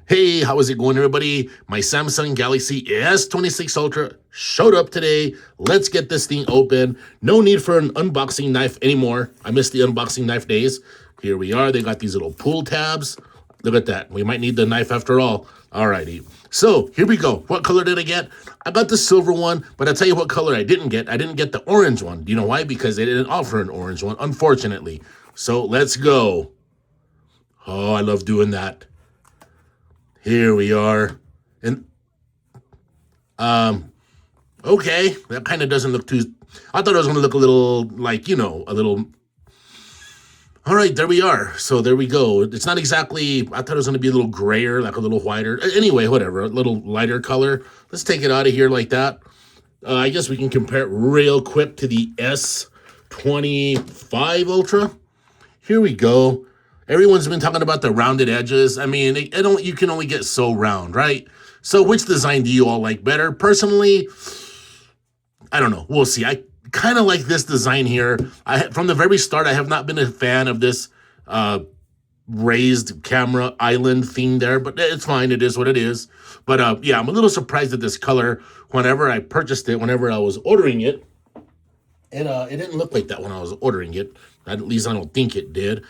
Hey, how is it going, everybody? My Samsung Galaxy S26 Ultra showed up today. Let's get this thing open. No need for an unboxing knife anymore. I miss the unboxing knife days. Here we are. They got these little pull tabs. Look at that. We might need the knife after all. Alrighty. So here we go. What color did I get? I got the silver one, but I'll tell you what color I didn't get. I didn't get the orange one. Do you know why? Because they didn't offer an orange one, unfortunately. So let's go. Oh, I love doing that. Here we are. And, okay. That kind of doesn't look too, I thought it was going to look a little like, a little, all right, there we are. So there we go. It's not exactly, I thought it was going to be a little grayer, like a little whiter. Anyway, whatever, a little lighter color. Let's take it out of here like that. I guess we can compare it real quick to the S25 Ultra. Here we go. Everyone's been talking about the rounded edges. I mean, you can only get so round, right? So which design do you all like better? Personally, I don't know. We'll see. I kind of like this design here. From the very start, I have not been a fan of this raised camera island thing there, but it's fine. It is what it is. But yeah, I'm a little surprised at this color. Whenever I purchased it, whenever I was ordering it, it didn't look like that when I was ordering it. At least I don't think it did.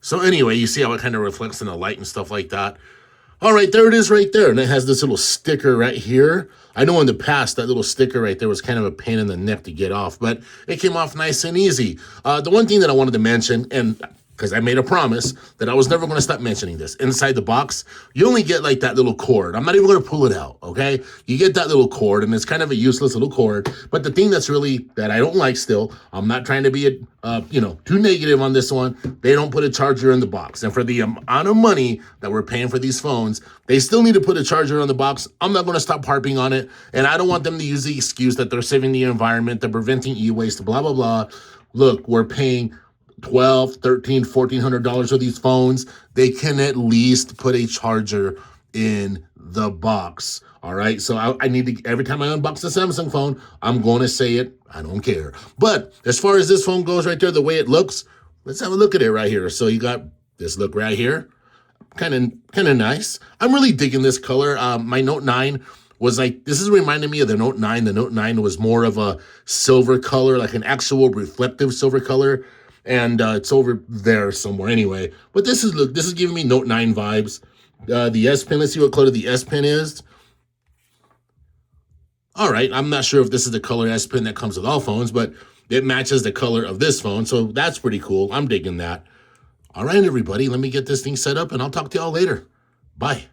So anyway, you see how it kind of reflects in the light and stuff like that. All right, there it is right there. And it has this little sticker right here. I know in the past, that little sticker right there was kind of a pain in the neck to get off, but it came off nice and easy. The one thing that I wanted to mention, and because I made a promise that I was never going to stop mentioning this, inside the box, you only get like that little cord. I'm not even going to pull it out, okay? You get that little cord, and it's kind of a useless little cord. But the thing that I don't like still, I'm not trying to be, too negative on this one. They don't put a charger in the box. And for the amount of money that we're paying for these phones, they still need to put a charger on the box. I'm not going to stop harping on it. And I don't want them to use the excuse that they're saving the environment, they're preventing e-waste, blah, blah, blah. Look, we're paying $1,200, $1,300, $1,400 for these phones. They can at least put a charger in the box. All right. So I need to, every time I unbox a Samsung phone, I'm going to say it. I don't care. But as far as this phone goes right there, the way it looks, let's have a look at it right here. So you got this look right here. Kind of nice. I'm really digging this color. My Note 9 was like, this is reminding me of the Note 9. The Note 9 was more of a silver color, like an actual reflective silver color. And it's over there somewhere anyway. But this is giving me Note 9 vibes. The S Pen, let's see what color the S Pen is. All right, I'm not sure if this is the color S Pen that comes with all phones, but it matches the color of this phone, so that's pretty cool. I'm digging that. All right, everybody, let me get this thing set up, and I'll talk to y'all later. Bye.